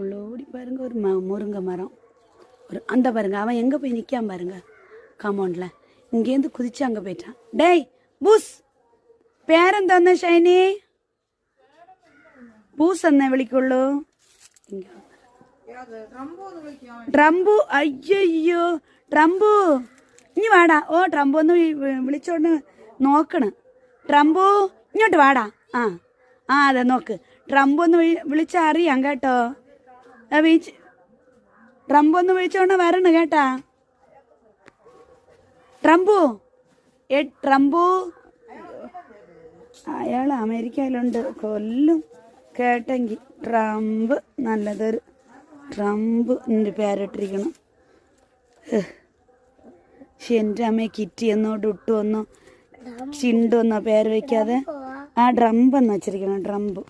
உள்ளோடி பாருங்க ஒரு முருங்கை மரம். ஒரு அந்த பாருங்க அவன் எங்கே போய் நிற்காம பாருங்க காம்பவுண்டில். இங்கேருந்து குதிச்சு அங்கே போயிட்டான். டேய் பூஸ் പേരെന്താന്ന് ഷൈനി? പൂസ് എന്നേ വിളിക്കുള്ളൂ. ട്രംബു അയ്യോ ട്രംബു ഇനി വാടാ. ഓ ട്രംബു ഒന്ന് വിളിച്ചോണ്ട് നോക്കണ്. ട്രംബു ഇങ്ങോട്ട് വാടാ. ആ ആ അതെ നോക്ക്. ട്രംബു ഒന്ന് വിളിച്ചാൽ അറിയാം കേട്ടോ. ട്രംബു ഒന്ന് വിളിച്ചോണ്ട് വരണം കേട്ടാ. ട്രംബു ട്രംബു അയാൾ അമേരിക്കയിലുണ്ട്. കൊല്ലും കേട്ടെങ്കിൽ. ട്രംപ് നല്ലതൊരു ട്രംപ് എൻ്റെ പേരിട്ടിരിക്കണം. പക്ഷെ എൻ്റെ അമ്മയെ കിറ്റിയെന്നോ ഡുട്ടുവെന്നോ ചിണ്ടുവെന്നോ പേര് വയ്ക്കാതെ ആ ട്രംപ് എന്ന് വെച്ചിരിക്കണം. ട്രംപ്